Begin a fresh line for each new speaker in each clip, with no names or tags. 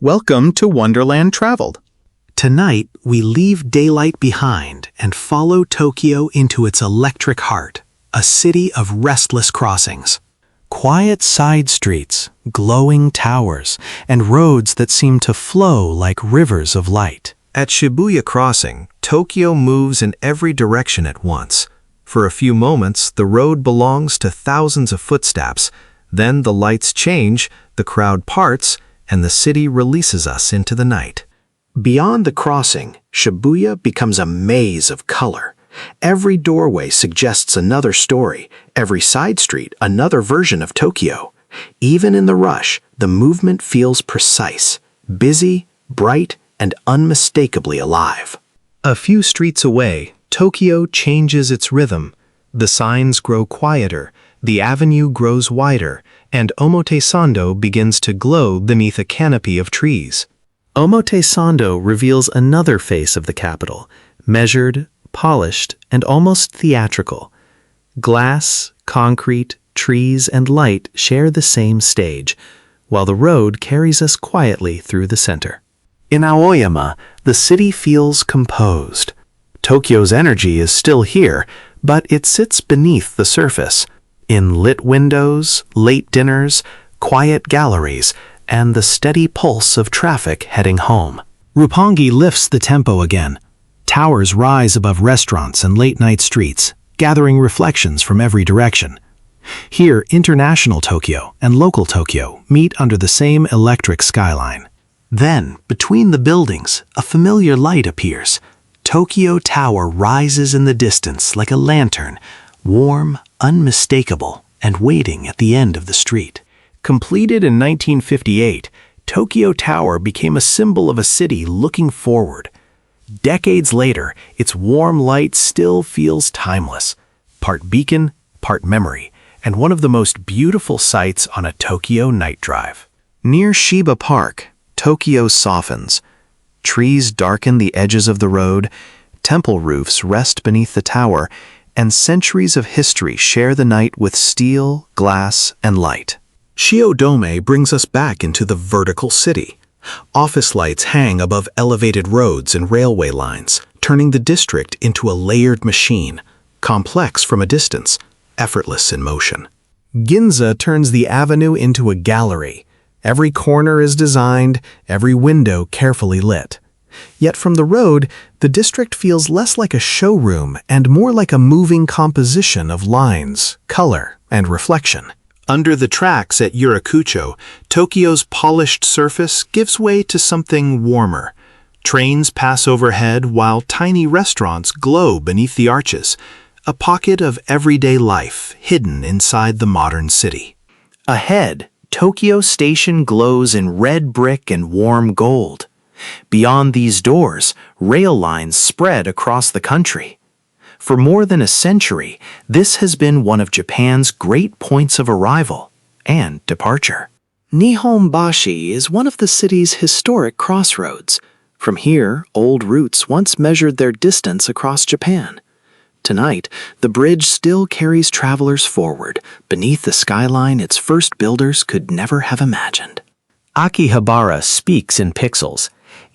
Welcome to Wonderland Traveled.
Tonight, we leave daylight behind and follow Tokyo into its electric heart, a city of restless crossings. Quiet side streets, glowing towers, and roads that seem to flow like rivers of light.
At Shibuya Crossing, Tokyo moves in every direction at once. For a few moments, the road belongs to thousands of footsteps. Then the lights change, the crowd parts, and the city releases us into the night.
Beyond the crossing, Shibuya becomes a maze of color. Every doorway suggests another story, every side street another version of Tokyo. Even in the rush, the movement feels precise, busy, bright, and unmistakably alive.
A few streets away, Tokyo changes its rhythm. The signs grow quieter, the avenue grows wider, and Omotesando begins to glow beneath a canopy of trees.
Omotesando reveals another face of the capital, measured, polished, and almost theatrical. Glass, concrete, trees, and light share the same stage, while the road carries us quietly through the center. In Aoyama, the city feels composed. Tokyo's energy is still here, but it sits beneath the surface, in lit windows, late dinners, quiet galleries, and the steady pulse of traffic heading home. Roppongi lifts the tempo again. Towers rise above restaurants and late-night streets, gathering reflections from every direction. Here, international Tokyo and local Tokyo meet under the same electric skyline. Then, between the buildings, a familiar light appears. Tokyo Tower rises in the distance like a lantern, warm, unmistakable, and waiting at the end of the street. Completed in 1958, Tokyo Tower became a symbol of a city looking forward. Decades later, its warm light still feels timeless, part beacon, part memory, and one of the most beautiful sights on a Tokyo night drive. Near Shiba Park, Tokyo softens. Trees darken the edges of the road, temple roofs rest beneath the tower, and centuries of history share the night with steel, glass, and light. Shiodome brings us back into the vertical city. Office lights hang above elevated roads and railway lines, turning the district into a layered machine, complex from a distance, effortless in motion. Ginza turns the avenue into a gallery. Every corner is designed, every window carefully lit. Yet from the road, the district feels less like a showroom and more like a moving composition of lines, color, and reflection. Under the tracks at Yurakucho, Tokyo's polished surface gives way to something warmer. Trains pass overhead while tiny restaurants glow beneath the arches, a pocket of everyday life hidden inside the modern city. Ahead, Tokyo Station glows in red brick and warm gold. Beyond these doors, rail lines spread across the country. For more than a century, this has been one of Japan's great points of arrival and departure. Nihonbashi is one of the city's historic crossroads. From here, old routes once measured their distance across Japan. Tonight, the bridge still carries travelers forward, beneath the skyline its first builders could never have imagined. Akihabara speaks in pixels.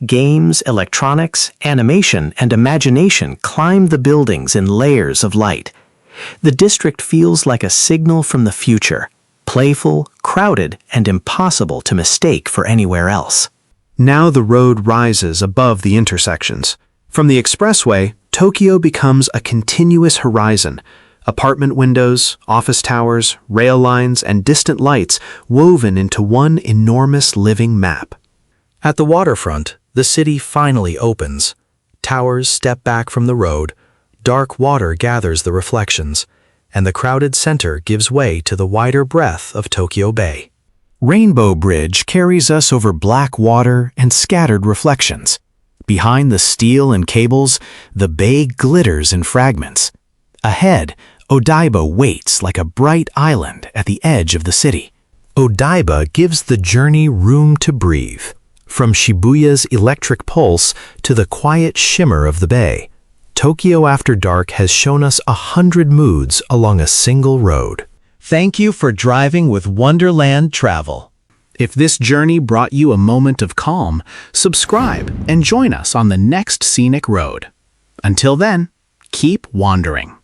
Games, electronics, animation, and imagination climb the buildings in layers of light. The district feels like a signal from the future, playful, crowded, and impossible to mistake for anywhere else. Now the road rises above the intersections. From the expressway, Tokyo becomes a continuous horizon. Apartment windows, office towers, rail lines, and distant lights woven into one enormous living map. At the waterfront, the city finally opens. Towers step back from the road, dark water gathers the reflections, and the crowded center gives way to the wider breadth of Tokyo Bay. Rainbow Bridge carries us over black water and scattered reflections. Behind the steel and cables, the bay glitters in fragments. Ahead, Odaiba waits like a bright island at the edge of the city. Odaiba gives the journey room to breathe. From Shibuya's electric pulse to the quiet shimmer of the bay, Tokyo After Dark has shown us 100 moods along a single road.
Thank you for driving with Wonderland Travel.
If this journey brought you a moment of calm, subscribe and join us on the next scenic road. Until then, keep wandering.